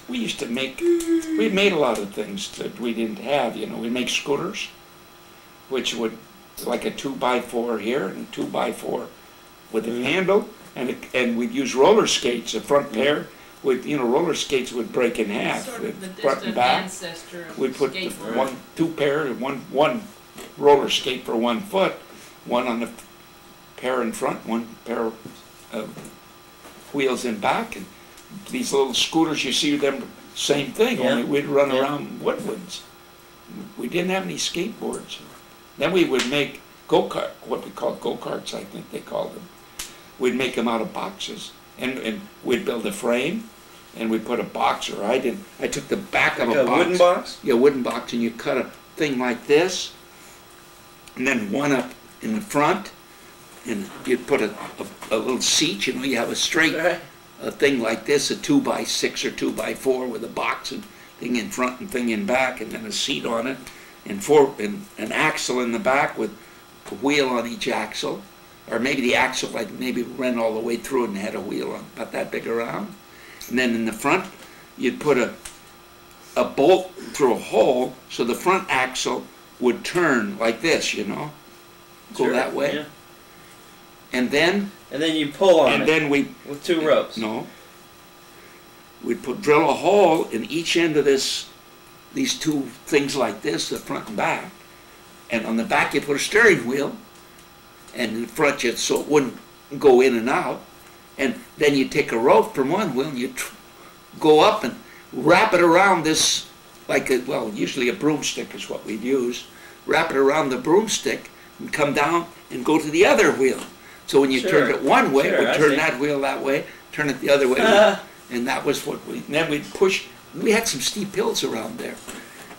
we used to make, we made a lot of things that we didn't have, you know. We make scooters, which would, like a 2x4 here and a 2x4 with a handle, and we'd use roller skates, a front pair. With, you know, roller skates would break in half, sort of the front and back. ancestor of We'd put skateboard. two pair, one roller skate for 1 foot, one on the pair in front, one pair of wheels in back, and these little scooters, you see them, same thing, Yeah. only we'd run around woodlands. We didn't have any skateboards. Then we would make go-kart, what we called go-karts, I think they called them. We'd make them out of boxes, and we'd build a frame, and we'd put a box, or I took the back of Like a a box. wooden box? Yeah, wooden box, and you cut a thing like this, and then one up in the front, and you'd put a little seat, you know, you have a straight a thing like this, a 2x6 or 2x4 with a box and thing in front and thing in back, and then a seat on it, and an axle in the back with a wheel on each axle, or maybe the axle like maybe ran all the way through it and had a wheel on about that big around. And then in the front, you'd put a bolt through a hole so the front axle would turn like this, you know, go that way. Yeah. And then you pull on it. Then we with 2 ropes. No. We'd drill a hole in each end of these 2 things like this, the front and back. And on the back you put a steering wheel, and in the front so it wouldn't go in and out. And then you take a rope from one wheel and you go up and wrap it around this, like usually a broomstick is what we'd use. Wrap it around the broomstick and come down and go to the other wheel. So when you turned it one way, we'd turn that wheel that way, turn it the other way, and that was what then we'd push. We had some steep hills around there.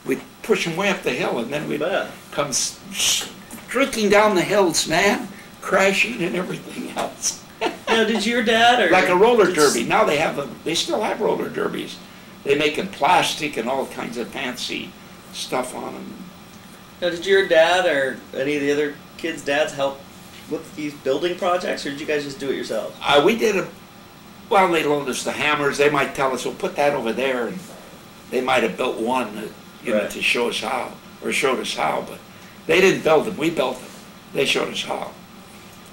We'd push them way up the hill, and then we'd come streaking down the hills, man, crashing and everything else. Now, did your dad like a roller derby? Now they still have roller derbies. They make in plastic and all kinds of fancy stuff on them. Now, did your dad or any of the other kids' dads help with these building projects, or did you guys just do it yourselves? We did well, they loaned us the hammers. They might tell us, well, put that over there, and they might have built one to show us how, or showed us how, but they didn't build them. We built them. They showed us how.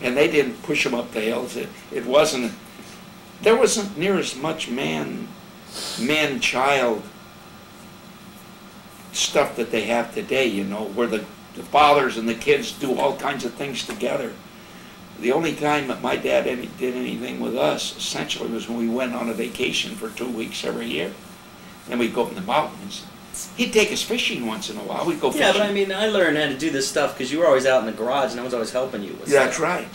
And they didn't push them up the hills. There wasn't near as much man-child stuff that they have today, you know, where the fathers and the kids do all kinds of things together. The only time that my dad did anything with us, essentially, was when we went on a vacation for 2 weeks every year. Then we'd go up in the mountains. He'd take us fishing once in a while. We'd go fishing. Yeah, but I mean, I learned how to do this stuff because you were always out in the garage and I was always helping you with stuff. That's right.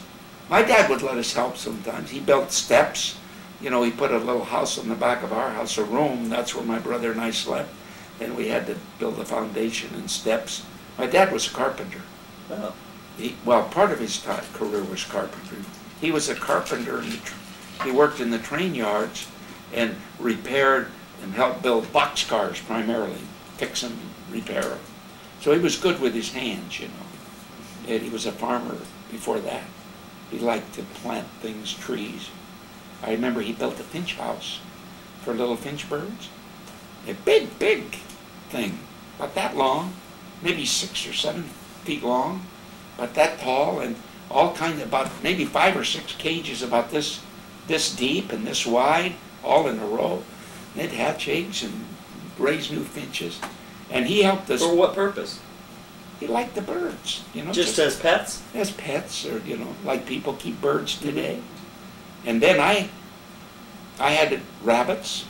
My dad would let us help sometimes. He built steps. You know, he put a little house on the back of our house, a room. That's where my brother and I slept. And we had to build a foundation and steps. My dad was a carpenter. Oh. Part of his career was carpentry. He was a carpenter. He worked in the train yards and repaired and helped build boxcars primarily, fix them, repair them. So he was good with his hands, you know. And he was a farmer before that. He liked to plant things, trees. I remember he built a finch house for little finch birds. A big, big thing, about that long, maybe 6 or 7 feet long, about that tall, and all kinds of, about maybe 5 or 6 cages about this deep and this wide, all in a row. And they'd hatch eggs and raise new finches. And he helped us. For what purpose? He liked the birds, you know. Just as pets? As pets, or, you know, like people keep birds today. And then I had rabbits,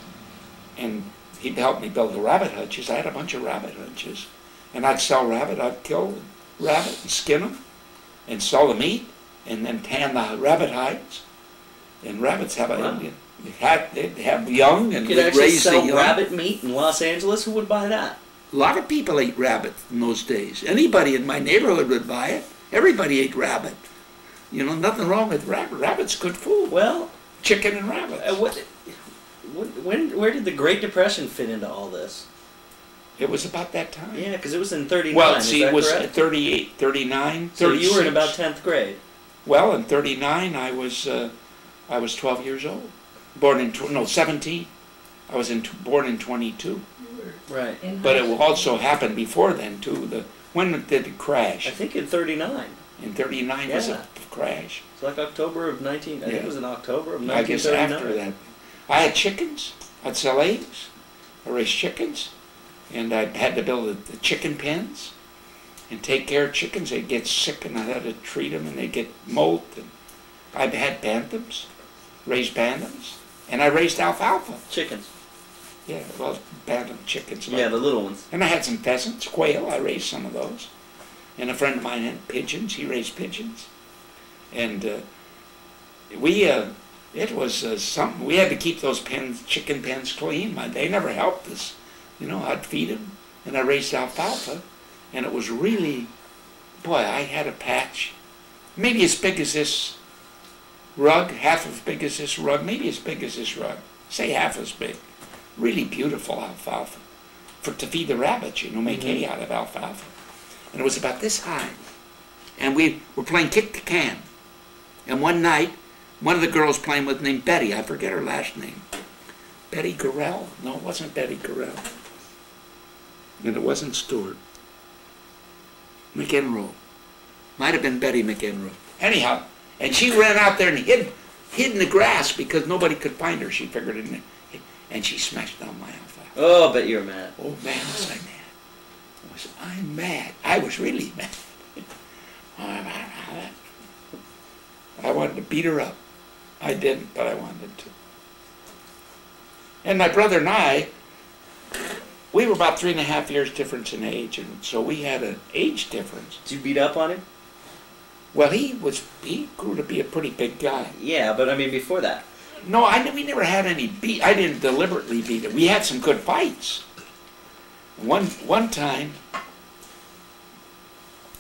and he'd help me build the rabbit hutches. I had a bunch of rabbit hutches. And I'd sell rabbit. I'd kill rabbit and skin them and sell the meat and then tan the rabbit hides. And rabbits have they'd have young and they'd raise the young. You could actually sell rabbit meat in Los Angeles? Who would buy that? A lot of people ate rabbit in those days. Anybody in my neighborhood would buy it. Everybody ate rabbit. You know, nothing wrong with rabbit. Rabbit's good food. Well, chicken and rabbits. Where did the Great Depression fit into all this? It was about that time. Yeah, because it was in 39. Well, see, it was correct? 38, 39, 36. So you were in about 10th grade. Well, in 39, I was 12 years old. Born in 17. I was born in 22. Right. But it will also happen before then, too. When did it crash? I think in 39. In 39 was a crash. It's like October of 19... I think it was in October of 1939. I guess after that. I had chickens. I'd sell eggs. I raised chickens. And I had to build the chicken pens and take care of chickens. They'd get sick and I had to treat them and they'd get molt. And I had bantams, raised bantams. And I raised alfalfa. Chickens. Yeah, well, bantam chickens. Yeah, the little ones. And I had some pheasants, quail. I raised some of those. And a friend of mine had pigeons. He raised pigeons. And it was something. We had to keep those chicken pens clean. They never helped us. You know, I'd feed them, and I raised alfalfa, and it was really, boy, I had a patch, maybe as big as this rug, half as big as this rug, maybe as big as this rug, say half as big. Really beautiful alfalfa, to feed the rabbits, you know, make hay out of alfalfa. And it was about this high, and we were playing kick the can, and one night, one of the girls playing with named Betty, I forget her last name, Betty Gorell? No, it wasn't Betty Gorell. And it wasn't Stewart. McEnroe. Might have been Betty McEnroe. Anyhow, and she ran out there and hid in the grass because nobody could find her. She figured it, and she smashed down my alfalfa. Oh, I bet you were mad. Oh, man, was I mad. I'm mad. I was really mad. I wanted to beat her up. I didn't, but I wanted to. And my brother and I, we were about 3.5 years difference in age, and so we had an age difference. Did you beat up on him? Well, he grew to be a pretty big guy. Yeah, but I mean before that. No, we never had any beat. I didn't deliberately beat him. We had some good fights. One time,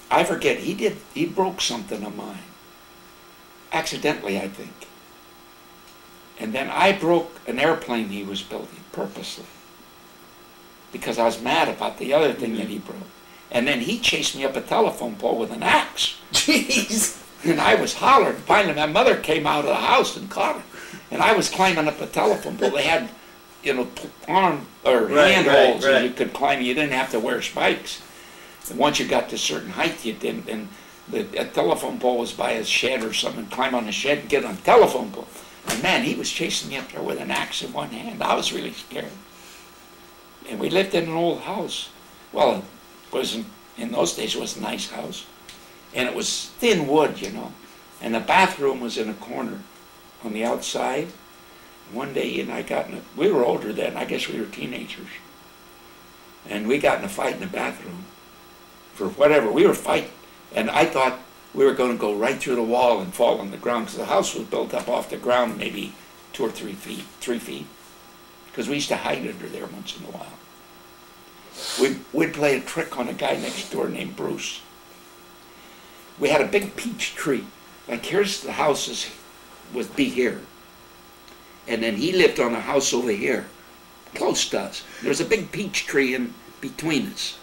I forget, he broke something of mine. Accidentally, I think. And then I broke an airplane he was building, purposely. Because I was mad about the other thing that he broke. And then he chased me up a telephone pole with an axe. Jeez. And I was hollering. Finally, my mother came out of the house and caught him. And I was climbing up a telephone pole. They had, you know, handholds and you could climb. You didn't have to wear spikes. And once you got to a certain height, you didn't. And the telephone pole was by a shed or something. Climb on the shed and get on the telephone pole. And man, he was chasing me up there with an axe in one hand. I was really scared. And we lived in an old house. Well, it wasn't, in those days it was a nice house. And it was thin wood, you know. And the bathroom was in a corner on the outside. One day he and I got in a, we were older then, I guess we were teenagers. And we got in a fight in the bathroom. For whatever, we were fighting. And I thought we were going to go right through the wall and fall on the ground because the house was built up off the ground maybe 2 or 3 feet, 3 feet. Because we used to hide under there once in a while. We'd play a trick on a guy next door named Bruce. We had a big peach tree. Like here's the houses would be here. And then he lived on a house over here, close to us. There was a big peach tree in between us.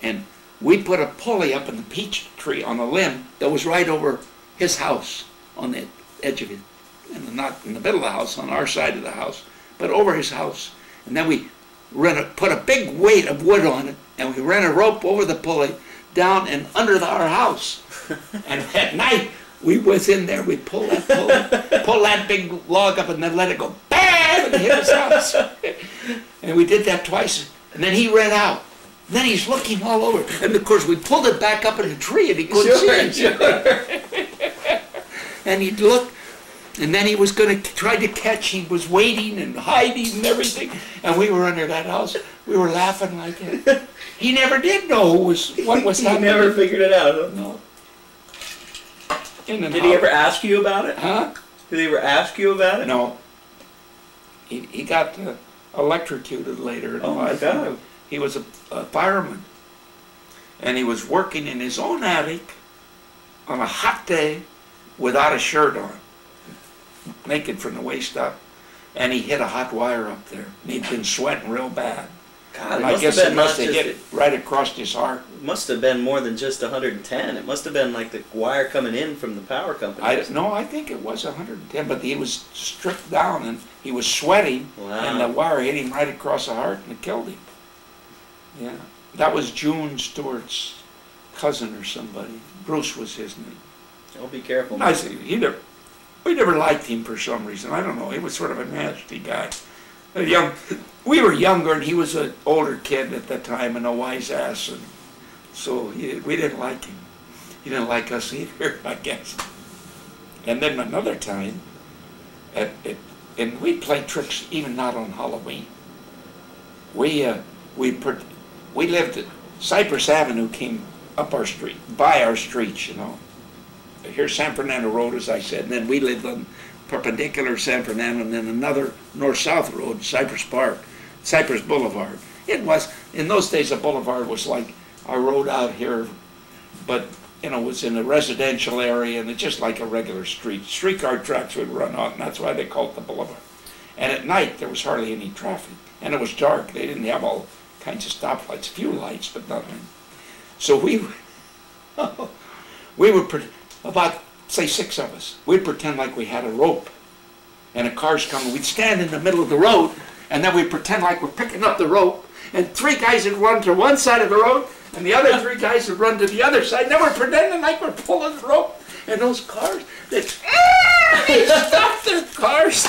And we put a pulley up in the peach tree on a limb that was right over his house, on the edge of it. And not in the middle of the house, on our side of the house, but over his house. And then we put a big weight of wood on it, and we ran a rope over the pulley down and under our house. And at night, we was in there, we pull that pulley, pull that big log up and then let it go BAM! And hit his house. And we did that twice. And then he ran out. And then he's looking all over. And of course, we pulled it back up in the tree and he couldn't see it. And he'd look. And then he was going to try to catch. He was waiting and hiding and everything. And we were under that house. We were laughing like that. He never did know what was happening. He never figured it out, huh? No. Did he ever ask you about it? Huh? Did he ever ask you about it? No. He got electrocuted later in life. My God. He was a fireman. And he was working in his own attic on a hot day without a shirt on. Naked from the waist up, and he hit a hot wire up there. And he'd been sweating real bad. God, it And I must guess have it been must not have just, hit it right across his heart. it must have been more than just 110. It must have been like the wire coming in from the power company. No, I think it was 110, but he was stripped down and he was sweating, and the Wow. wire hit him right across the heart and it killed him. Yeah, that was June Stewart's cousin or somebody. Bruce was his name. Oh, be careful. Nice. We never liked him for some reason. I don't know. He was sort of a nasty guy. We were younger, and he was an older kid at that time and a wise ass, and so we didn't like him. He didn't like us either, I guess. And then another time, and we played tricks even not on Halloween. We lived at Cypress Avenue, came up our street, by our streets, you know. Here's San Fernando Road, as I said, and then we lived on perpendicular San Fernando, and then another north-south road, Cypress Park, Cypress Boulevard. It was, in those days, a boulevard was like a road out here, but, you know, it was in a residential area, and it's just like a regular street. Streetcar tracks would run on, and that's why they called it the boulevard. And at night, there was hardly any traffic, and it was dark. They didn't have all kinds of stoplights, few lights, but nothing. So we would, about, say, 6 of us, we'd pretend like we had a rope, and a car's coming. We'd stand in the middle of the road, and then we'd pretend like we're picking up the rope, and 3 guys would run to one side of the road, and the other 3 guys would run to the other side. And then we're pretending like we're pulling the rope, and those cars, they'd stop their cars.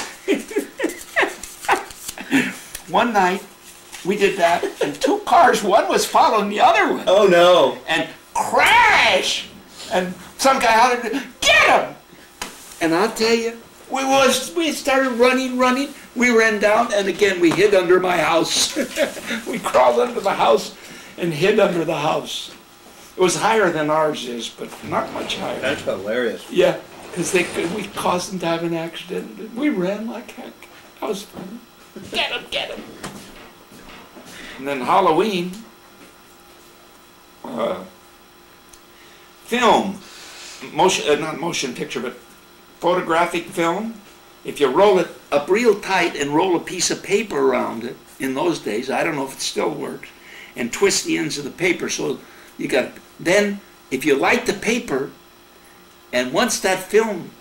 One night, we did that, and 2 cars, one was following the other one. Oh no! And crash! And some guy out there, get him! And I'll tell you, we started running. We ran down, and again we hid under my house. We crawled under the house and hid under the house. It was higher than ours is, but not much higher. That's hilarious. Yeah, because we caused them to have an accident. We ran like heck. That was fun. Get him! And then Halloween, film, not motion picture, but photographic film. If you roll it up real tight and roll a piece of paper around it, in those days, I don't know if it still works, and twist the ends of the paper so you got, then if you light the paper, and once that film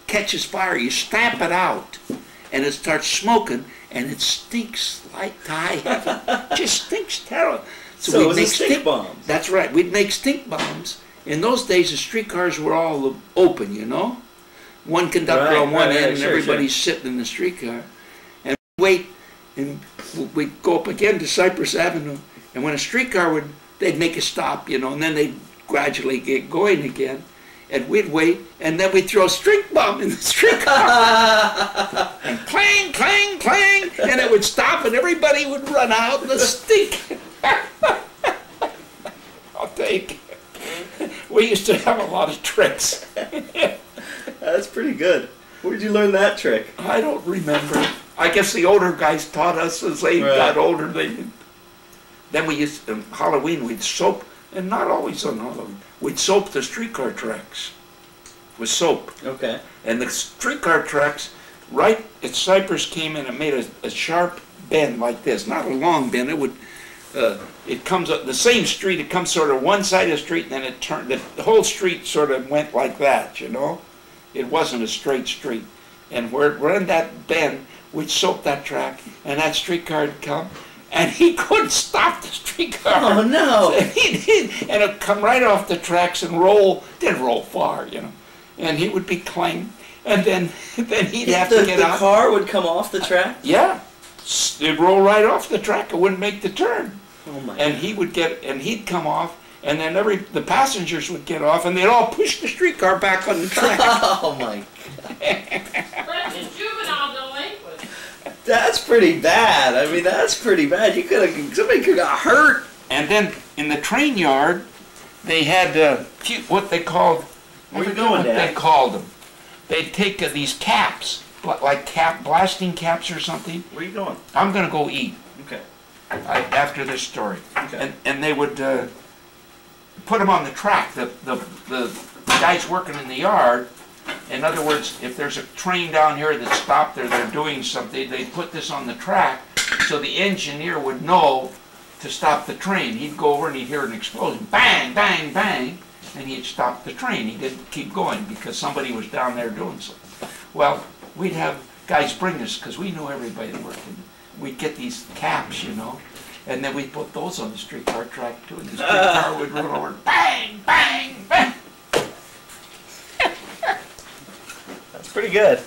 catches fire, you stamp it out, and it starts smoking, and it stinks like high heaven. Just stinks terrible. So it was a stink bomb. That's right. We'd make stink bombs. In those days, the streetcars were all open, you know? One conductor on one end, and everybody's sitting in the streetcar. And we'd wait, and we'd go up again to Cypress Avenue, and when a streetcar they'd make a stop, you know, and then they'd gradually get going again. And we'd wait, and then we'd throw a stink bomb in the streetcar. And clang, clang, clang, and it would stop, and everybody would run out, and the stink. I'll take. We used to have a lot of tricks. That's pretty good. Where did you learn that trick? I don't remember. I guess the older guys taught us as they got older. Then we used, on Halloween, we'd soap, and not always on Halloween, we'd soap the streetcar tracks with soap. Okay. And the streetcar tracks, right at Cypress came in and made a sharp bend like this, not a long bend. It comes up the same street. It comes sort of one side of the street, and then it turned. The whole street sort of went like that, you know. It wasn't a straight street. And where it ran that bend, we'd soap that track, and that streetcar would come, and he couldn't stop the streetcar. Oh no! And it'd come right off the tracks and roll. Didn't roll far, you know. And he would be clang, and then he'd have to get out. The car would come off the track? Yeah, it'd roll right off the track. It wouldn't make the turn. Oh my! And he'd come off, and then the passengers would get off, and they'd all push the streetcar back on the track. Oh my Fresh juvenile delinquent. That's pretty bad. I mean, that's pretty bad. Somebody could have got hurt. And then in the train yard, they had what they called. Where you going, Dad? They called them. They'd take these caps, like blasting caps or something. Where you going? I'm gonna go eat. Okay. After this story. Okay. And they would put them on the track. The guys working in the yard. In other words, if there's a train down here that's stopped or they're doing something, they put this on the track so the engineer would know to stop the train. He'd go over and he'd hear an explosion, bang, bang, bang, and he'd stop the train. He didn't keep going because somebody was down there doing something. Well, we'd have guys bring us, because we knew everybody that worked in it. We'd get these caps, you know, and then we'd put those on the streetcar track too, and the streetcar would run over, bang, bang, bang. That's pretty good.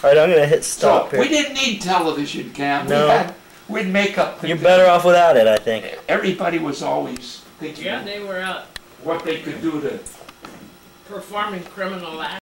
All right, I'm gonna hit stop So here. we didn't need television, Cam. No. We'd make up the You're better off without it, I think. Everybody was always thinking Yeah, they were out what they could do to performing criminal acts.